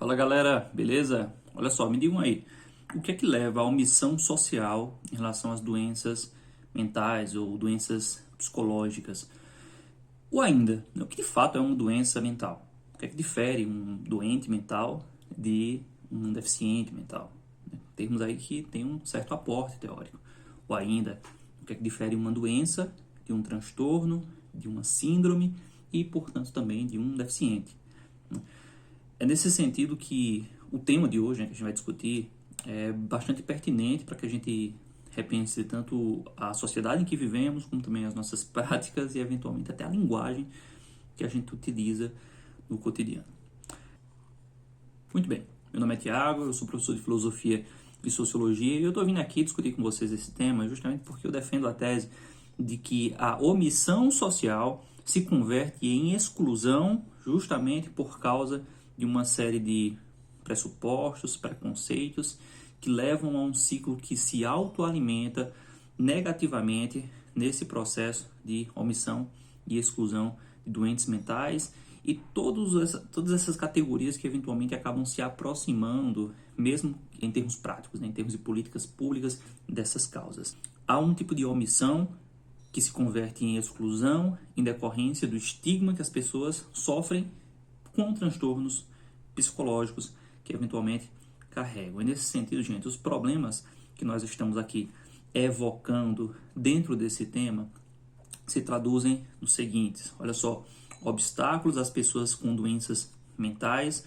Fala galera, beleza? Olha só, me digam aí, o que é que leva à omissão social em relação às doenças mentais ou doenças psicológicas? Ou ainda, o que de fato é uma doença mental? O que é que difere um doente mental de um deficiente mental? Termos aí que tem um certo aporte teórico. Ou ainda, o que é que difere uma doença de um transtorno, de uma síndrome e, portanto, também de um deficiente? É nesse sentido que o tema de hoje, que a gente vai discutir, é bastante pertinente para que a gente repense tanto a sociedade em que vivemos, como também as nossas práticas e, eventualmente, até a linguagem que a gente utiliza no cotidiano. Muito bem, meu nome é Tiago, eu sou professor de Filosofia e Sociologia e eu estou vindo aqui discutir com vocês esse tema justamente porque eu defendo a tese de que a omissão social se converte em exclusão justamente por causa de uma série de pressupostos, preconceitos que levam a um ciclo que se autoalimenta negativamente nesse processo de omissão e exclusão de doentes mentais e todas essas categorias que eventualmente acabam se aproximando, mesmo em termos práticos, né, em termos de políticas públicas, dessas causas. Há um tipo de omissão que se converte em exclusão em decorrência do estigma que as pessoas sofrem com transtornos psicológicos que eventualmente carregam. E nesse sentido, gente, os problemas que nós estamos aqui evocando dentro desse tema se traduzem nos seguintes: olha só, obstáculos às pessoas com doenças mentais,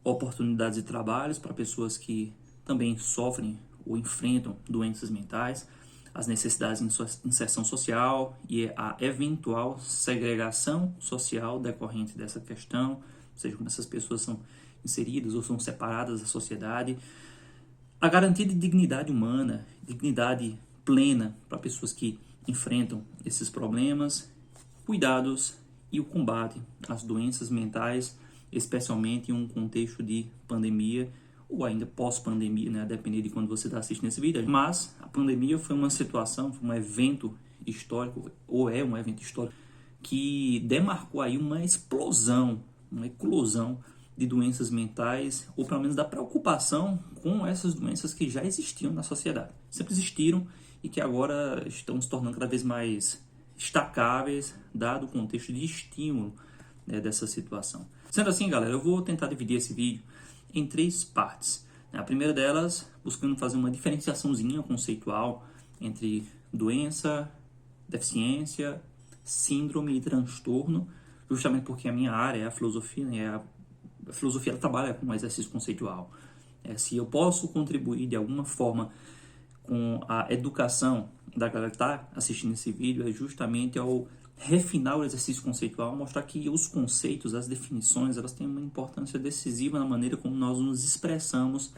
oportunidades de trabalhos para pessoas que também sofrem ou enfrentam doenças mentais, as necessidades de inserção social e a eventual segregação social decorrente dessa questão, ou seja, como essas pessoas são inseridas ou são separadas da sociedade, a garantia de dignidade humana, dignidade plena para pessoas que enfrentam esses problemas, cuidados e o combate às doenças mentais, especialmente em um contexto de pandemia ou ainda pós-pandemia, né, a depender de quando você está assistindo esse vídeo. Mas a pandemia foi uma situação, foi um evento histórico, ou é um evento histórico, que demarcou aí uma explosão, uma eclosão de doenças mentais, ou pelo menos da preocupação com essas doenças que já existiam na sociedade. Sempre existiram e que agora estão se tornando cada vez mais destacáveis, dado o contexto de estímulo, né, dessa situação. Sendo assim, galera, eu vou tentar dividir esse vídeo em 3 partes. A primeira delas, buscando fazer uma diferenciaçãozinha conceitual entre doença, deficiência, síndrome e transtorno, justamente porque a minha área é a filosofia, né? A filosofia ela trabalha com um exercício conceitual. Se eu posso contribuir de alguma forma com a educação da galera que está assistindo esse vídeo, é justamente ao refinar o exercício conceitual, mostrar que os conceitos, as definições, elas têm uma importância decisiva na maneira como nós nos expressamos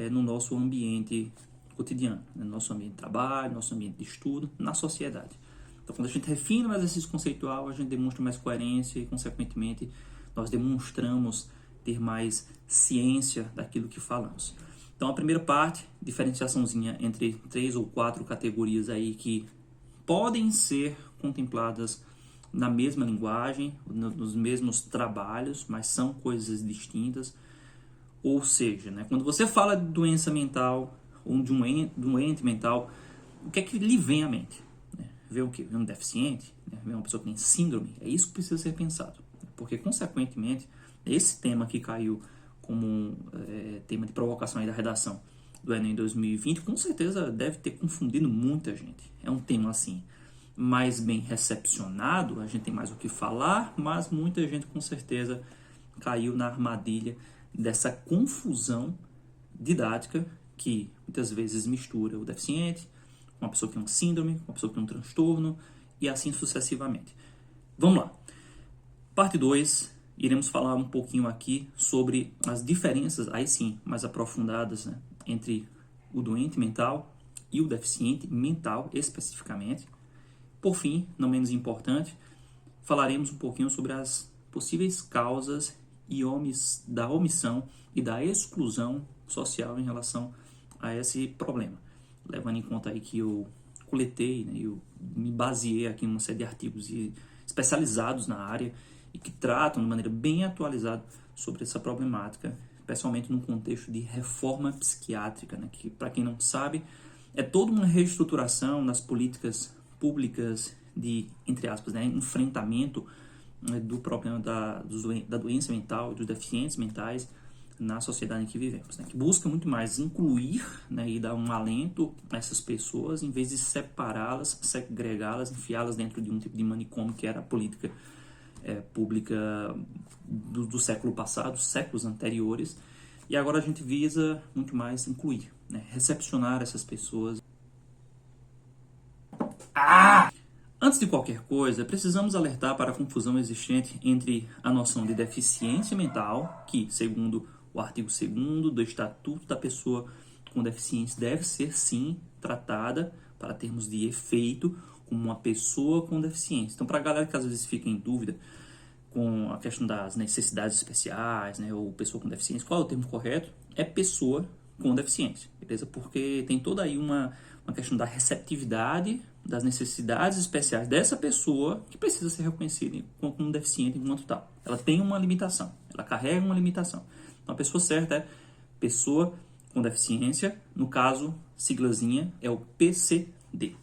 no nosso ambiente cotidiano, no nosso ambiente de trabalho, no nosso ambiente de estudo, na sociedade. Então, quando a gente refina o exercício conceitual, a gente demonstra mais coerência e, consequentemente, nós demonstramos ter mais ciência daquilo que falamos. Então, a primeira parte, diferenciaçãozinha entre 3 ou 4 categorias aí que podem ser contempladas na mesma linguagem, nos mesmos trabalhos, mas são coisas distintas. Ou seja, né, quando você fala de doença mental ou de um ente mental, o que é que lhe vem à mente? Vê o quê? Vê um deficiente? Vê uma pessoa que tem síndrome? É isso que precisa ser pensado. Porque, consequentemente, esse tema que caiu como tema de provocação aí da redação do Enem 2020, com certeza deve ter confundido muita gente. É um tema assim, mais bem recepcionado, a gente tem mais o que falar, mas muita gente com certeza caiu na armadilha dessa confusão didática que muitas vezes mistura o deficiente, uma pessoa que tem uma síndrome, uma pessoa que tem um transtorno e assim sucessivamente. Vamos lá. Parte 2, iremos falar um pouquinho aqui sobre as diferenças, aí sim, mais aprofundadas, né, entre o doente mental e o deficiente mental especificamente. Por fim, não menos importante, falaremos um pouquinho sobre as possíveis causas da omissão e da exclusão social em relação a esse problema. Levando em conta aí que eu coletei, né, eu me baseei aqui em uma série de artigos especializados na área e que tratam de maneira bem atualizada sobre essa problemática especialmente no contexto de reforma psiquiátrica, né, que, para quem não sabe, é toda uma reestruturação das políticas públicas de, entre aspas, né, enfrentamento, né, do problema da doença mental, dos deficientes mentais na sociedade em que vivemos, né, que busca muito mais incluir, né, e dar um alento a essas pessoas, em vez de separá-las, segregá-las, enfiá-las dentro de um tipo de manicômio que era a política pública do século passado, séculos anteriores, e agora a gente visa muito mais incluir, né, recepcionar essas pessoas. Antes de qualquer coisa, precisamos alertar para a confusão existente entre a noção de deficiência mental, que, segundo o artigo 2º do Estatuto da Pessoa com Deficiência, deve ser, sim, tratada, para termos de efeito, como uma pessoa com deficiência. Então, para a galera que às vezes fica em dúvida com a questão das necessidades especiais, né, ou pessoa com deficiência, qual é o termo correto? É pessoa com deficiência, beleza? Porque tem toda aí uma questão da receptividade das necessidades especiais dessa pessoa que precisa ser reconhecida como um deficiente enquanto tal. Ela tem uma limitação, ela carrega uma limitação. Então, a pessoa certa é pessoa com deficiência, no caso, siglazinha é o PCD.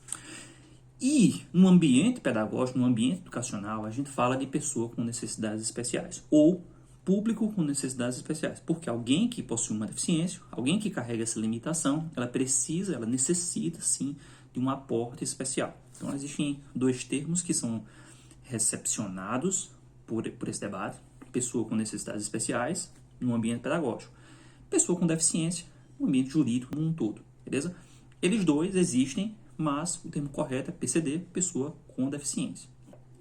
E no ambiente pedagógico, no ambiente educacional, a gente fala de pessoa com necessidades especiais ou público com necessidades especiais, porque alguém que possui uma deficiência, alguém que carrega essa limitação, ela necessita sim de um aporte especial. Então existem dois termos que são recepcionados por esse debate: pessoa com necessidades especiais no ambiente pedagógico, pessoa com deficiência no ambiente jurídico como um todo, beleza? Eles dois existem, mas o termo correto é PCD, pessoa com deficiência.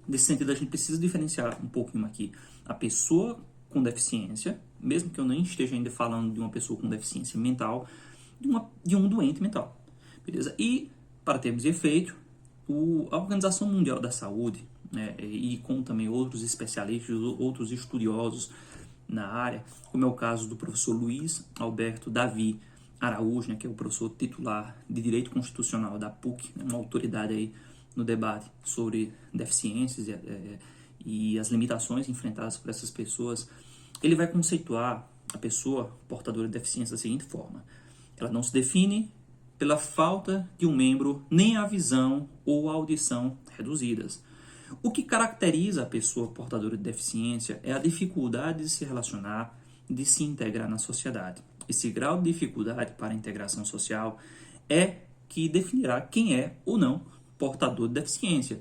Nesse sentido, a gente precisa diferenciar um pouquinho aqui a pessoa com deficiência, mesmo que eu nem esteja ainda falando de uma pessoa com deficiência mental, de um doente mental, beleza? E, para termos de efeito, a Organização Mundial da Saúde, né, e com também outros especialistas, outros estudiosos na área, como é o caso do professor Luiz Alberto Davi Araújo, né, que é o professor titular de Direito Constitucional da PUC, né, uma autoridade aí no debate sobre deficiências e as limitações enfrentadas por essas pessoas. Ele vai conceituar a pessoa portadora de deficiência da seguinte forma: ela não se define pela falta de um membro, nem a visão ou a audição reduzidas. O que caracteriza a pessoa portadora de deficiência é a dificuldade de se relacionar, de se integrar na sociedade. Esse grau de dificuldade para a integração social é que definirá quem é ou não portador de deficiência.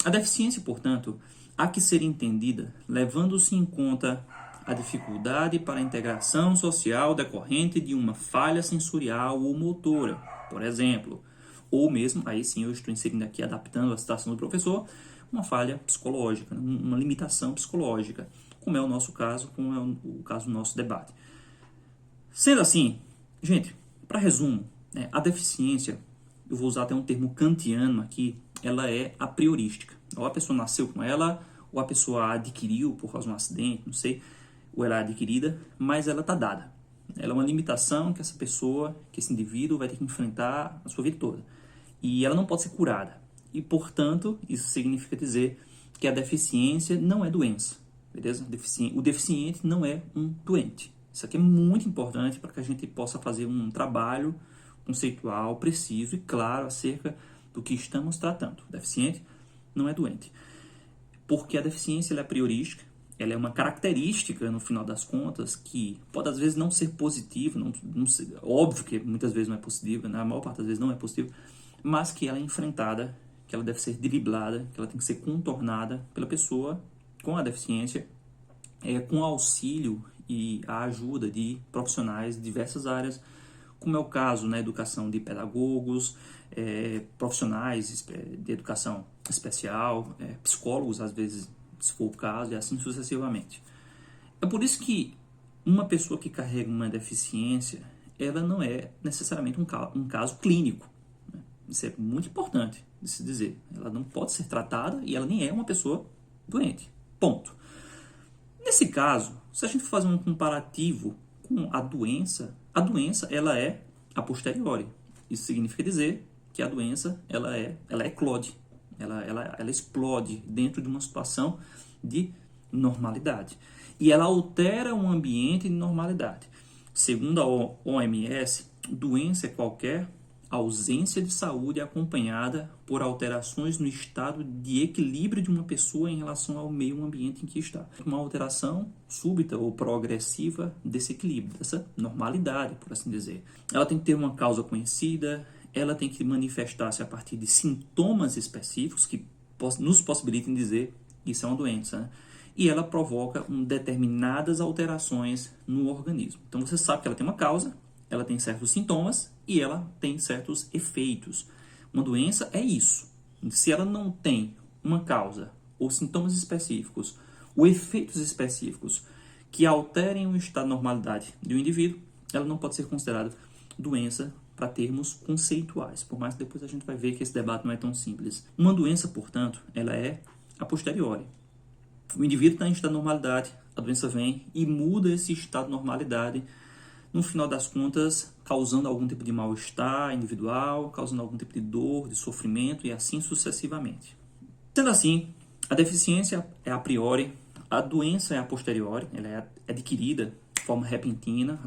A deficiência, portanto, há que ser entendida levando-se em conta a dificuldade para a integração social decorrente de uma falha sensorial ou motora, por exemplo, ou mesmo, aí sim eu estou inserindo aqui, adaptando a citação do professor, uma falha psicológica, uma limitação psicológica, como é o nosso caso, como é o caso do nosso debate. Sendo assim, gente, para resumo, né, a deficiência, eu vou usar até um termo kantiano aqui, ela é a priorística. Ou a pessoa nasceu com ela, ou a pessoa a adquiriu por causa de um acidente, não sei, ou ela é adquirida, mas ela está dada. Ela é uma limitação que essa pessoa, que esse indivíduo vai ter que enfrentar a sua vida toda. E ela não pode ser curada. E, portanto, isso significa dizer que a deficiência não é doença, beleza? O deficiente não é um doente. Isso aqui é muito importante para que a gente possa fazer um trabalho conceitual, preciso e claro acerca do que estamos tratando. O deficiente não é doente. Porque a deficiência ela é priorística, ela é uma característica, no final das contas, que pode às vezes não ser positiva, não ser, óbvio que muitas vezes não é possível, na maior parte das vezes não é possível, mas que ela é enfrentada, que ela deve ser driblada, que ela tem que ser contornada pela pessoa com a deficiência, com auxílio e a ajuda de profissionais de diversas áreas, como é o caso na educação de pedagogos, profissionais de educação especial, psicólogos, às vezes, se for o caso, e assim sucessivamente. É por isso que uma pessoa que carrega uma deficiência, ela não é necessariamente um caso clínico. Né? Isso é muito importante de se dizer. Ela não pode ser tratada e ela nem é uma pessoa doente. Ponto. Nesse caso, se a gente for fazer um comparativo com a doença ela é a posteriori. Isso significa dizer que a doença ela eclode, ela explode dentro de uma situação de normalidade. E ela altera um ambiente de normalidade. Segundo a OMS, doença é qualquer ausência de saúde acompanhada por alterações no estado de equilíbrio de uma pessoa em relação ao meio ambiente em que está. Uma alteração súbita ou progressiva desse equilíbrio, dessa normalidade, por assim dizer. Ela tem que ter uma causa conhecida, ela tem que manifestar-se a partir de sintomas específicos que nos possibilitem dizer que isso é uma doença, né? E ela provoca determinadas alterações no organismo. Então você sabe que ela tem uma causa, ela tem certos sintomas e ela tem certos efeitos. Uma doença é isso. Se ela não tem uma causa ou sintomas específicos ou efeitos específicos que alterem o estado de normalidade de um indivíduo, ela não pode ser considerada doença para termos conceituais, por mais que depois a gente vai ver que esse debate não é tão simples. Uma doença, portanto, ela é a posteriori. O indivíduo está em estado de normalidade, a doença vem e muda esse estado de normalidade, no final das contas, causando algum tipo de mal-estar individual, causando algum tipo de dor, de sofrimento e assim sucessivamente. Sendo assim, a deficiência é a priori, a doença é a posteriori, ela é adquirida de forma repentina,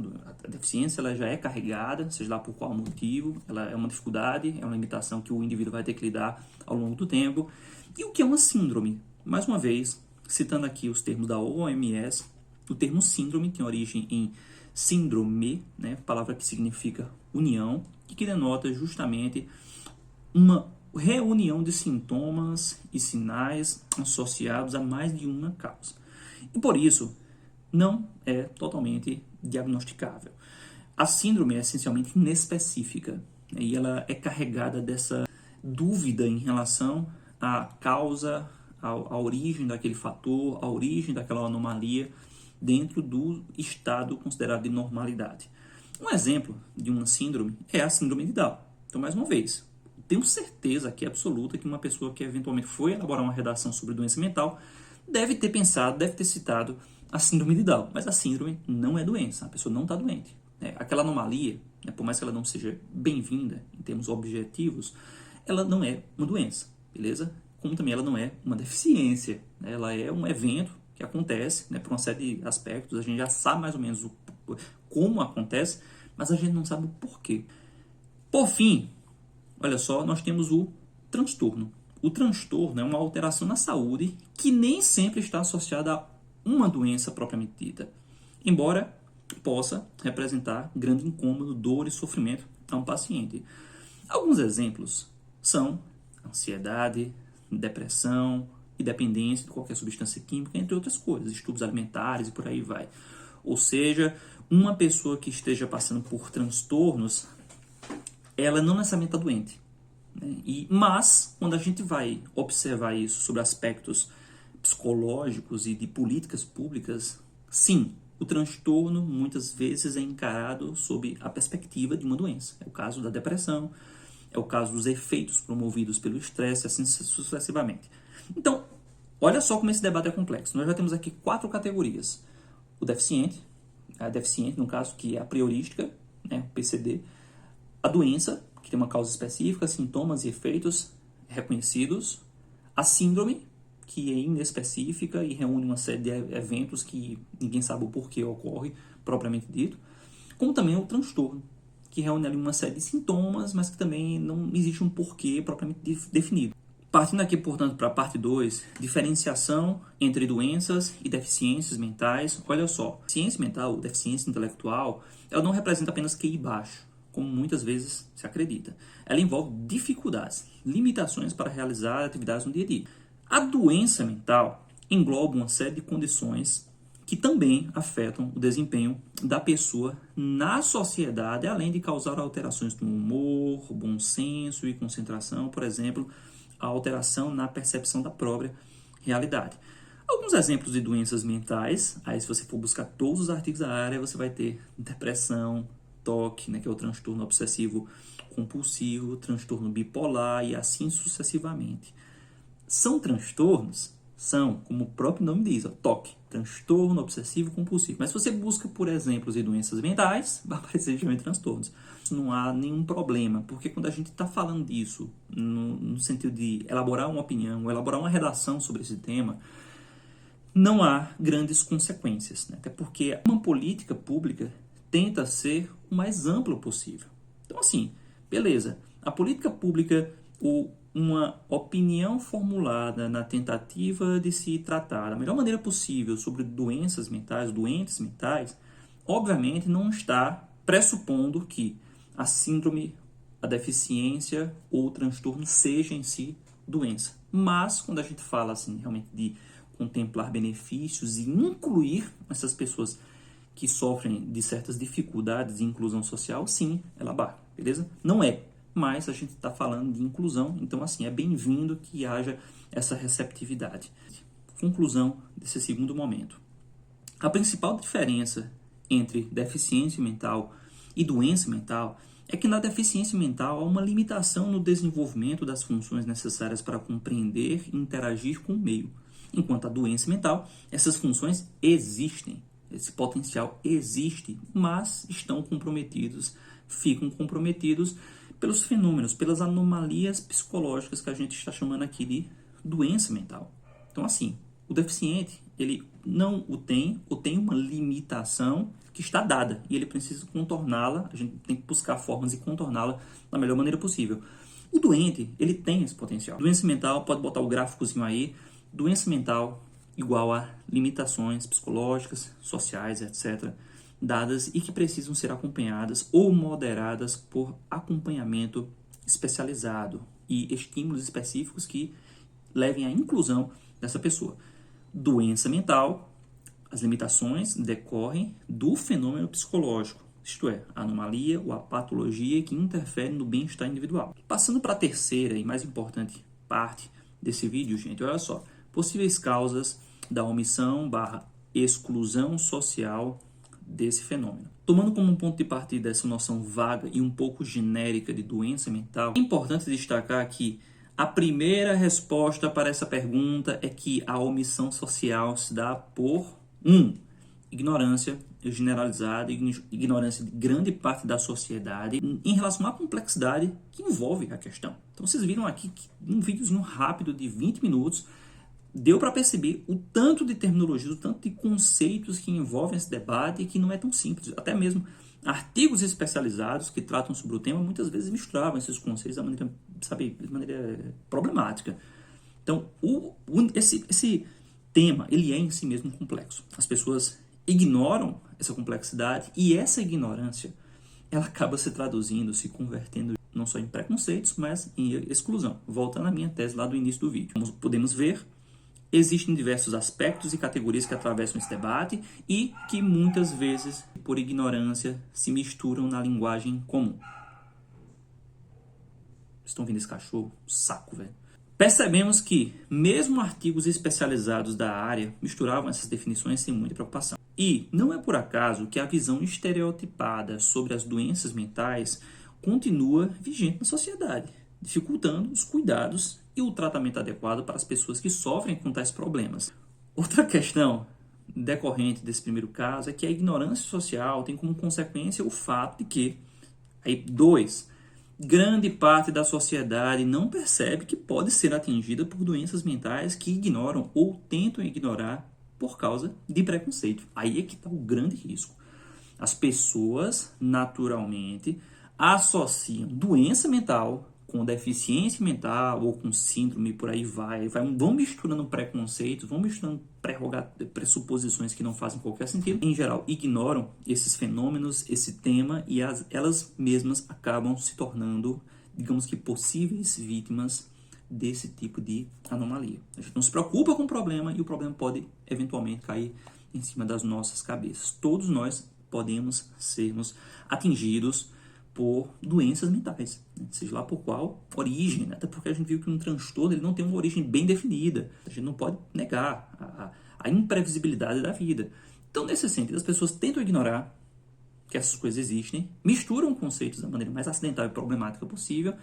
a deficiência ela já é carregada, seja lá por qual motivo, ela é uma dificuldade, é uma limitação que o indivíduo vai ter que lidar ao longo do tempo. E o que é uma síndrome? Mais uma vez, citando aqui os termos da OMS, o termo síndrome tem origem em síndrome, né, palavra que significa união, e que denota justamente uma reunião de sintomas e sinais associados a mais de uma causa. E por isso, não é totalmente diagnosticável. A síndrome é essencialmente inespecífica, né, e ela é carregada dessa dúvida em relação à causa, à origem daquele fator, à origem daquela anomalia dentro do estado considerado de normalidade. Um exemplo de uma síndrome é a síndrome de Down. Então, mais uma vez, tenho certeza aqui absoluta que uma pessoa que eventualmente foi elaborar uma redação sobre doença mental deve ter pensado, deve ter citado a síndrome de Down. Mas a síndrome não é doença, a pessoa não está doente. Aquela anomalia, por mais que ela não seja bem-vinda em termos objetivos, ela não é uma doença, beleza? Como também ela não é uma deficiência, ela é um evento que acontece, por uma série de aspectos, a gente já sabe mais ou menos como acontece, mas a gente não sabe o porquê. Por fim, olha só, nós temos o transtorno. O transtorno é uma alteração na saúde que nem sempre está associada a uma doença propriamente dita, embora possa representar grande incômodo, dor e sofrimento a um paciente. Alguns exemplos são ansiedade, depressão e dependência de qualquer substância química, entre outras coisas, distúrbios alimentares e por aí vai. Ou seja, uma pessoa que esteja passando por transtornos, ela não necessariamente está doente. Mas, quando a gente vai observar isso sobre aspectos psicológicos e de políticas públicas, sim, o transtorno muitas vezes é encarado sob a perspectiva de uma doença. É o caso da depressão, é o caso dos efeitos promovidos pelo estresse, assim sucessivamente. Então, olha só como esse debate é complexo. Nós já temos aqui 4 categorias. O deficiente, a deficiente, no caso, que é a priorística, o PCD. A doença, que tem uma causa específica, sintomas e efeitos reconhecidos. A síndrome, que é inespecífica e reúne uma série de eventos que ninguém sabe o porquê ocorre, propriamente dito. Como também o transtorno, que reúne ali uma série de sintomas, mas que também não existe um porquê propriamente definido. Partindo aqui, portanto, para a parte 2, diferenciação entre doenças e deficiências mentais. Olha só, deficiência mental, deficiência intelectual, ela não representa apenas QI baixo, como muitas vezes se acredita. Ela envolve dificuldades, limitações para realizar atividades no dia a dia. A doença mental engloba uma série de condições que também afetam o desempenho da pessoa na sociedade, além de causar alterações no humor, bom senso e concentração, por exemplo, a alteração na percepção da própria realidade. Alguns exemplos de doenças mentais, aí se você for buscar todos os artigos da área, você vai ter depressão, TOC, que é o transtorno obsessivo compulsivo, transtorno bipolar e assim sucessivamente. São transtornos? São, como o próprio nome diz, TOC, transtorno obsessivo compulsivo. Mas se você busca por exemplos de doenças mentais, vai aparecer justamente transtornos. Não há nenhum problema, porque quando a gente está falando disso, no sentido de elaborar uma opinião, elaborar uma redação sobre esse tema, não há grandes consequências, Até porque uma política pública tenta ser o mais amplo possível. Então, assim, beleza, a política pública ou uma opinião formulada na tentativa de se tratar da melhor maneira possível sobre doenças mentais, doentes mentais, obviamente não está pressupondo que a síndrome, a deficiência ou o transtorno seja em si doença. Mas, quando a gente fala assim, realmente de contemplar benefícios e incluir essas pessoas que sofrem de certas dificuldades de inclusão social, sim, ela abarca, beleza? Não é, mas a gente está falando de inclusão, então assim, é bem-vindo que haja essa receptividade. Conclusão desse segundo momento. A principal diferença entre deficiência mental e doença mental é que na deficiência mental há uma limitação no desenvolvimento das funções necessárias para compreender e interagir com o meio, enquanto a doença mental, essas funções existem. Esse potencial existe, mas ficam comprometidos pelos fenômenos, pelas anomalias psicológicas que a gente está chamando aqui de doença mental. Então, assim, o deficiente, ele não o tem, ou tem uma limitação que está dada, e ele precisa contorná-la, a gente tem que buscar formas de contorná-la da melhor maneira possível. O doente, ele tem esse potencial. Doença mental, pode botar o gráficozinho aí, doença mental igual a limitações psicológicas, sociais, etc., dadas e que precisam ser acompanhadas ou moderadas por acompanhamento especializado e estímulos específicos que levem à inclusão dessa pessoa. Doença mental, as limitações decorrem do fenômeno psicológico, isto é, a anomalia ou a patologia que interfere no bem-estar individual. Passando para a terceira e mais importante parte desse vídeo, gente, olha só, possíveis causas da omissão/exclusão social desse fenômeno. Tomando como um ponto de partida essa noção vaga e um pouco genérica de doença mental, é importante destacar que a primeira resposta para essa pergunta é que a omissão social se dá por 1. Ignorância generalizada, ignorância de grande parte da sociedade em relação à complexidade que envolve a questão. Então vocês viram aqui que um videozinho rápido de 20 minutos deu para perceber o tanto de terminologia, o tanto de conceitos que envolvem esse debate e que não é tão simples. Até mesmo artigos especializados que tratam sobre o tema muitas vezes misturavam esses conceitos de maneira problemática. Então, esse tema, ele é em si mesmo complexo. As pessoas ignoram essa complexidade e essa ignorância, ela acaba se traduzindo, se convertendo não só em preconceitos, mas em exclusão. Voltando à minha tese lá do início do vídeo. Como podemos ver, existem diversos aspectos e categorias que atravessam esse debate e que muitas vezes, por ignorância, se misturam na linguagem comum. Estão vendo esse cachorro? Saco, velho. Percebemos que, mesmo artigos especializados da área misturavam essas definições sem muita preocupação. E não é por acaso que a visão estereotipada sobre as doenças mentais continua vigente na sociedade, dificultando os cuidados e o tratamento adequado para as pessoas que sofrem com tais problemas. Outra questão decorrente desse primeiro caso é que a ignorância social tem como consequência o fato de que, grande parte da sociedade não percebe que pode ser atingida por doenças mentais que ignoram ou tentam ignorar por causa de preconceito. Aí é que está o grande risco. As pessoas, naturalmente, associam doença mental com deficiência mental ou com síndrome, por aí vão misturando preconceitos, vão misturando pressuposições que não fazem qualquer sentido. Em geral, ignoram esses fenômenos, esse tema, e elas mesmas acabam se tornando, digamos que, possíveis vítimas desse tipo de anomalia. A gente não se preocupa com o problema e o problema pode, eventualmente, cair em cima das nossas cabeças. Todos nós podemos sermos atingidos por doenças mentais, né? Seja lá por qual origem, né? Até porque a gente viu que um transtorno ele não tem uma origem bem definida. A gente não pode negar a imprevisibilidade da vida. Então, nesse sentido, as pessoas tentam ignorar que essas coisas existem, misturam conceitos da maneira mais acidental e problemática possível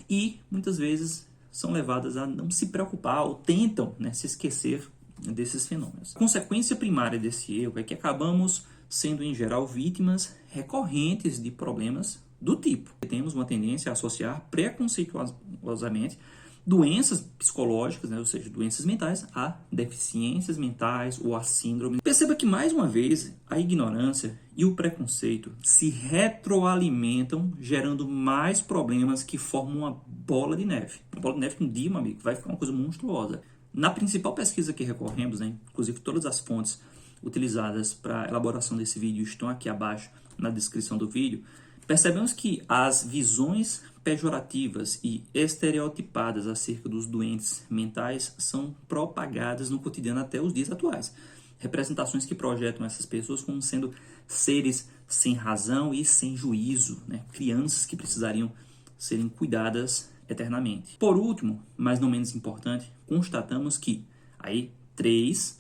e, muitas vezes, são levadas a não se preocupar ou tentam, né, se esquecer desses fenômenos. A consequência primária desse erro é que acabamos sendo, em geral, vítimas recorrentes de problemas do tipo. Temos uma tendência a associar preconceituosamente doenças psicológicas, né, ou seja, doenças mentais, a deficiências mentais ou a síndrome. Perceba que, mais uma vez, a ignorância e o preconceito se retroalimentam, gerando mais problemas que formam uma bola de neve. Uma bola de neve que um dia, meu amigo, vai ficar uma coisa monstruosa. Na principal pesquisa que recorremos, né, inclusive todas as fontes utilizadas para a elaboração desse vídeo estão aqui abaixo na descrição do vídeo, percebemos que as visões pejorativas e estereotipadas acerca dos doentes mentais são propagadas no cotidiano até os dias atuais. Representações que projetam essas pessoas como sendo seres sem razão e sem juízo, né? Crianças que precisariam serem cuidadas eternamente. Por último, mas não menos importante, constatamos que, aí, 3,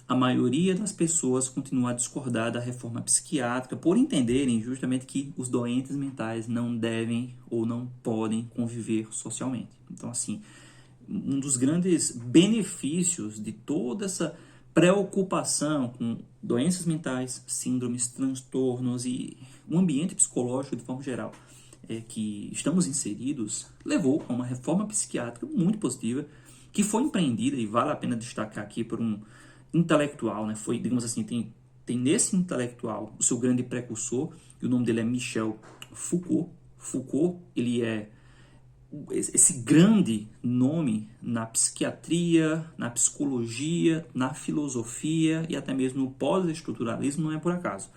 a maioria das pessoas continua a discordar da reforma psiquiátrica por entenderem justamente que os doentes mentais não devem ou não podem conviver socialmente. Então, assim, um dos grandes benefícios de toda essa preocupação com doenças mentais, síndromes, transtornos e o ambiente psicológico de forma geral que estamos inseridos, levou a uma reforma psiquiátrica muito positiva que foi empreendida, e vale a pena destacar aqui, por um intelectual, né? Foi, digamos assim, tem nesse intelectual o seu grande precursor, e o nome dele é Michel Foucault. Foucault, ele é esse grande nome na psiquiatria, na psicologia, na filosofia e até mesmo no pós-estruturalismo, não é por acaso.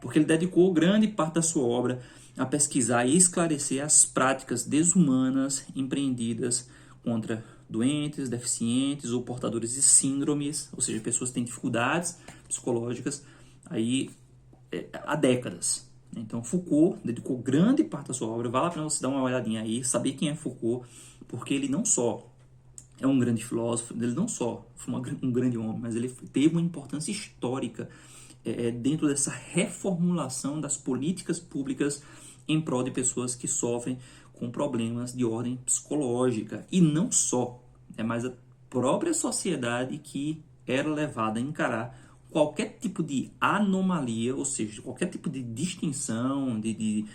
Porque ele dedicou grande parte da sua obra a pesquisar e esclarecer as práticas desumanas empreendidas contra doentes, deficientes ou portadores de síndromes, ou seja, pessoas que têm dificuldades psicológicas aí há décadas. Então, Foucault dedicou grande parte da sua obra, vale a pena você dar uma olhadinha aí, saber quem é Foucault, porque ele não só é um grande filósofo, ele não só foi um grande homem, mas ele teve uma importância histórica dentro dessa reformulação das políticas públicas em prol de pessoas que sofrem com problemas de ordem psicológica. E não só, mas a própria sociedade que era levada a encarar qualquer tipo de anomalia, ou seja, qualquer tipo de distinção, de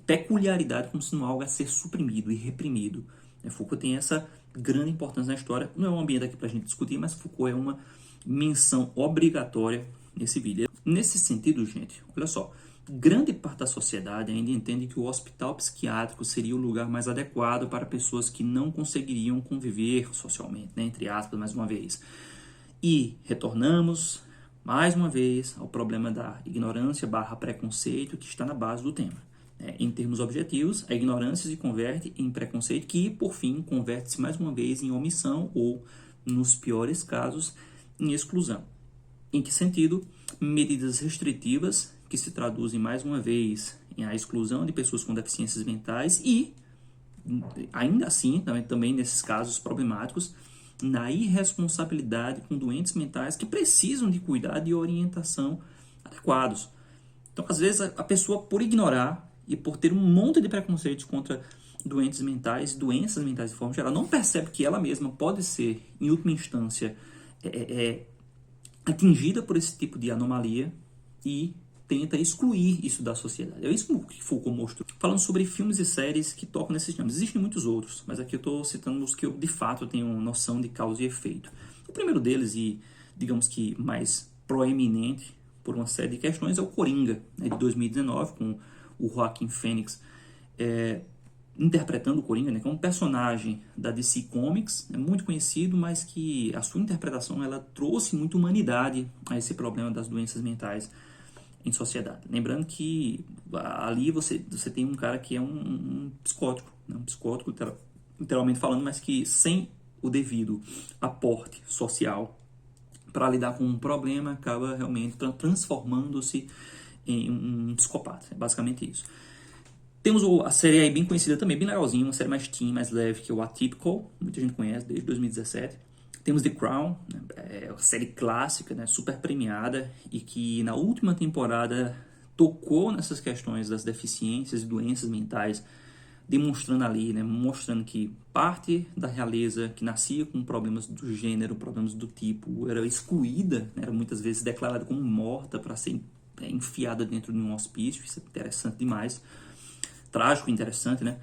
peculiaridade, como se não algo a ser suprimido e reprimido. Foucault tem essa grande importância na história. Não é um ambiente aqui para a gente discutir, mas Foucault é uma menção obrigatória nesse vídeo. Nesse sentido, gente, olha só, grande parte da sociedade ainda entende que o hospital psiquiátrico seria o lugar mais adequado para pessoas que não conseguiriam conviver socialmente, né, entre aspas, mais uma vez. E retornamos, mais uma vez, ao problema da ignorância / preconceito que está na base do tema. Em termos objetivos, a ignorância se converte em preconceito que, por fim, converte-se mais uma vez em omissão ou, nos piores casos, em exclusão. Em que sentido? Medidas restritivas que se traduzem mais uma vez em a exclusão de pessoas com deficiências mentais e, ainda assim, também nesses casos problemáticos, na irresponsabilidade com doentes mentais que precisam de cuidado e orientação adequados. Então, às vezes, a pessoa, por ignorar e por ter um monte de preconceitos contra doentes mentais, doenças mentais de forma geral, não percebe que ela mesma pode ser, em última instância, atingida por esse tipo de anomalia e tenta excluir isso da sociedade. É isso que Foucault mostrou. Falando sobre filmes e séries que tocam nesses temas. Existem muitos outros, mas aqui eu estou citando os que eu, de fato, tenho noção de causa e efeito. O primeiro deles, e digamos que mais proeminente por uma série de questões, é o Coringa, né, de 2019, com o Joaquin Phoenix interpretando o Coringa, né, que é um personagem da DC Comics, muito conhecido, mas que a sua interpretação ela trouxe muita humanidade a esse problema das doenças mentais em sociedade. Lembrando que ali você tem um cara que é um psicótico, né? Um psicótico literalmente falando, mas que sem o devido aporte social para lidar com um problema acaba realmente transformando-se em um psicopata. É basicamente isso. Temos a série aí bem conhecida também, bem legalzinha, uma série mais teen, mais leve, que é o Atypical, muita gente conhece desde 2017. Temos The Crown, né, uma série clássica, né, super premiada, e que na última temporada tocou nessas questões das deficiências e doenças mentais, demonstrando ali, né, mostrando que parte da realeza que nascia com problemas do gênero, problemas do tipo, era excluída, né, era muitas vezes declarada como morta para ser enfiada dentro de um hospício. Isso é interessante demais, trágico e interessante, né?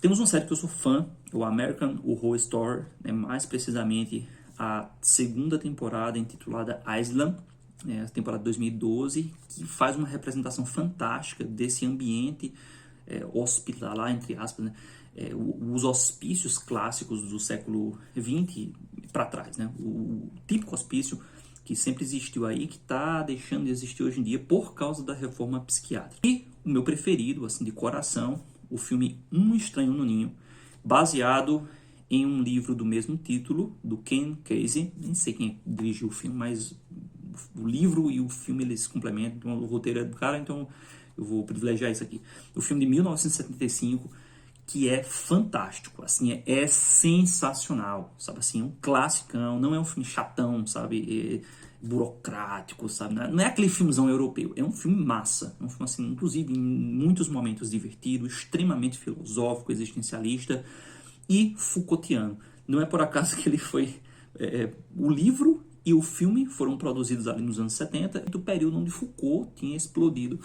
Temos uma série que eu sou fã, o American Horror Story, né, mais precisamente a segunda temporada intitulada Island, né, a temporada de 2012, que faz uma representação fantástica desse ambiente hospitalar, entre aspas, né, os hospícios clássicos do século XX para trás, né, o típico hospício que sempre existiu aí, que está deixando de existir hoje em dia por causa da reforma psiquiátrica. E o meu preferido, assim, de coração, o filme Um Estranho no Ninho, baseado em um livro do mesmo título, do Ken Kesey. Nem sei quem dirigiu o filme, mas o livro e o filme eles se complementam. Então, o roteiro é do cara, então eu vou privilegiar isso aqui. O filme de 1975, que é fantástico, assim, é sensacional, sabe, assim, um classicão, não é um filme chatão, sabe, burocrático, sabe, não é aquele filmezão europeu, é um filme massa, é um filme, assim, inclusive em muitos momentos divertido, extremamente filosófico, existencialista e Foucaultiano. Não é por acaso que ele foi, o livro e o filme foram produzidos ali nos anos 70, do período onde Foucault tinha explodido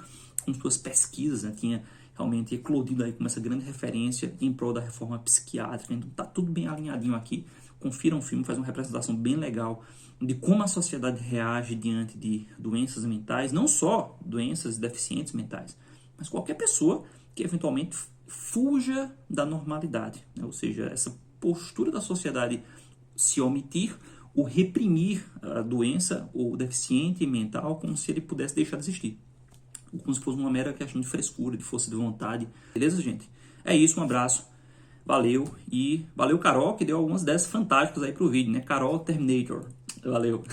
com suas pesquisas, né, tinha realmente eclodido aí como essa grande referência em prol da reforma psiquiátrica. Então tá tudo bem alinhadinho aqui. Confiram o filme, faz uma representação bem legal de como a sociedade reage diante de doenças mentais, não só doenças deficientes mentais, mas qualquer pessoa que eventualmente fuja da normalidade, né? Ou seja, essa postura da sociedade se omitir ou reprimir a doença ou deficiente mental como se ele pudesse deixar de existir. Como se fosse uma mera questão de frescura, de força de vontade. Beleza, gente? É isso, um abraço. Valeu. E valeu, Carol, que deu algumas ideias fantásticas aí pro vídeo, né? Carol Terminator. Valeu.